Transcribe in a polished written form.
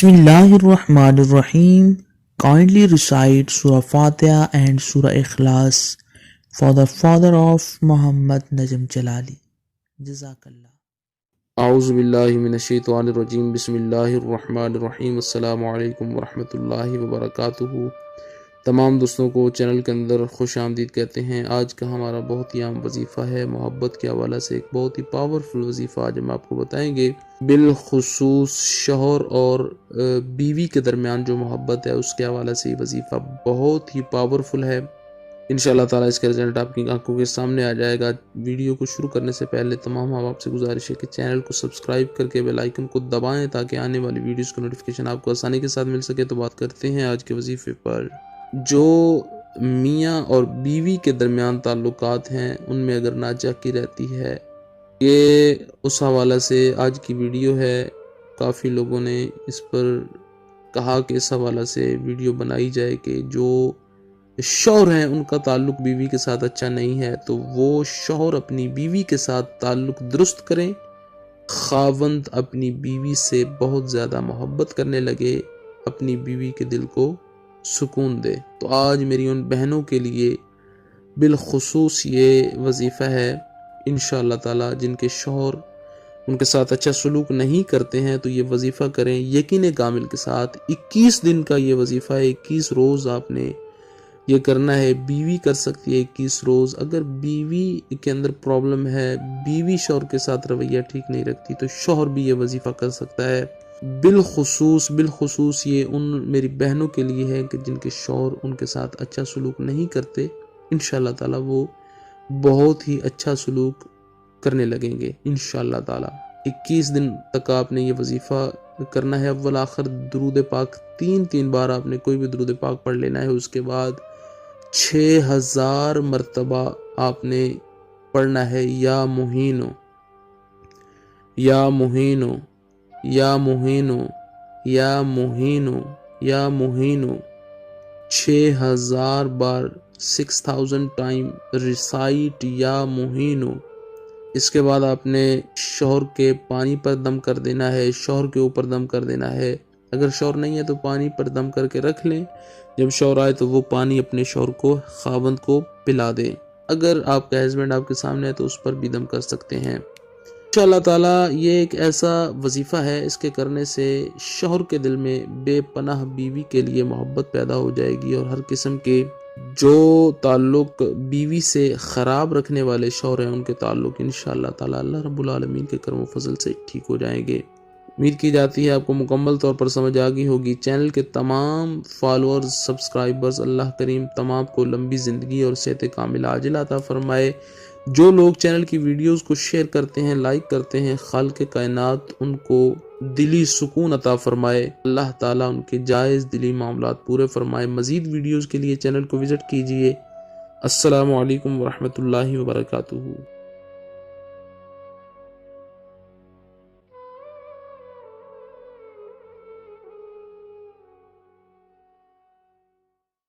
Bismillahirrahmanirrahim. Kindly recite Surah Fatiha and Surah Ikhlas for the father of Muhammad Najm Jalali. Jazakallah. اعوذ باللہ من الشیطان الرجیم بسم اللہ الرحمن الرحیم السلام علیکم ورحمۃ اللہ وبرکاتہ۔ تمام دوستوں کو چینل کے اندر خوش آمدید کہتے ہیں۔ آج کا ہمارا بہت ہی عام وظیفہ ہے، محبت کے حوالے سے ایک بہت ہی پاورفل وظیفہ آج ہم آپ کو بتائیں گے۔ بالخصوص شوہر اور بیوی کے درمیان جو محبت ہے اس کے حوالے سے یہ وظیفہ بہت ہی پاورفل ہے۔ انشاءاللہ تعالیٰ اس کا رزلٹ آپ کی آنکھوں کے سامنے آ جائے گا۔ ویڈیو کو شروع کرنے سے پہلے تمام آپ سے گزارش ہے کہ چینل کو سبسکرائب کر کے بیل آئیکن کو دبائیں تاکہ آنے والی ویڈیوز کو نوٹیفیکیشن آپ کو آسانی کے ساتھ مل سکے۔ تو بات کرتے ہیں آج کے وظیفے پر۔ جو میاں اور بیوی کے درمیان تعلقات ہیں ان میں اگر ناچاکی رہتی ہے، یہ اس حوالے سے آج کی ویڈیو ہے۔ کافی لوگوں نے اس پر کہا کہ اس حوالے سے ویڈیو بنائی جائے کہ جو شوہر ہیں ان کا تعلق بیوی کے ساتھ اچھا نہیں ہے تو وہ شوہر اپنی بیوی کے ساتھ تعلق درست کریں، خاوند اپنی بیوی سے بہت زیادہ محبت کرنے لگے، اپنی بیوی کے دل کو سکون دے۔ تو آج میری ان بہنوں کے لیے بالخصوص یہ وظیفہ ہے انشاءاللہ تعالی، جن کے شوہر ان کے ساتھ اچھا سلوک نہیں کرتے ہیں تو یہ وظیفہ کریں یقین کامل کے ساتھ۔ 21 دن کا یہ وظیفہ ہے، 21 روز آپ نے یہ کرنا ہے۔ بیوی کر سکتی ہے 21 روز۔ اگر بیوی کے اندر پرابلم ہے، بیوی شوہر کے ساتھ رویہ ٹھیک نہیں رکھتی تو شوہر بھی یہ وظیفہ کر سکتا ہے۔ بالخصوص یہ ان میری بہنوں کے لیے ہے کہ جن کے شوہر ان کے ساتھ اچھا سلوک نہیں کرتے، انشاءاللہ تعالی وہ بہت ہی اچھا سلوک کرنے لگیں گے انشاءاللہ تعالی۔ 21 دن تک آپ نے یہ وظیفہ کرنا ہے۔ اول آخر درود پاک 3 بار آپ نے کوئی بھی درود پاک پڑھ لینا ہے۔ اس کے بعد 6000 مرتبہ آپ نے پڑھنا ہے یا مہینو یا مہینو یا مہینو یا مہینو یا مہینو 6000 بار 6000 ٹائم ریسائٹ یا مہینو۔ اس کے بعد آپ نے شوہر کے پانی پر دم کر دینا ہے، شوہر کے اوپر دم کر دینا ہے۔ اگر شوہر نہیں ہے تو پانی پر دم کر کے رکھ لیں، جب شوہر آئے تو وہ پانی اپنے شوہر کو، خاوند کو پلا دیں۔ اگر آپ کا ہسبینڈ آپ کے سامنے ہے تو اس پر بھی دم کر سکتے ہیں انشاءاللہ تعالیٰ۔ یہ ایک ایسا وظیفہ ہے، اس کے کرنے سے شوہر کے دل میں بے پناہ بیوی کے لیے محبت پیدا ہو جائے گی، اور ہر قسم کے جو تعلق بیوی سے خراب رکھنے والے شوہر ہیں ان کے تعلق انشاءاللہ تعالیٰ اللہ رب العالمین کے کرم و فضل سے ٹھیک ہو جائیں گے۔ امید کی جاتی ہے آپ کو مکمل طور پر سمجھ آ گئی ہوگی۔ چینل کے تمام فالوورز، سبسکرائبرز، اللہ کریم تمام کو لمبی زندگی اور صحت کاملہ عاجلہ عطا فرمائے۔ جو لوگ چینل کی ویڈیوز کو شیئر کرتے ہیں، لائک کرتے ہیں، خالق کائنات ان کو دلی سکون عطا فرمائے۔ اللہ تعالیٰ ان کے جائز دلی معاملات پورے فرمائے۔ مزید ویڈیوز کے لیے چینل کو وزٹ کیجیے۔ السلام علیکم ورحمۃ اللہ وبرکاتہ۔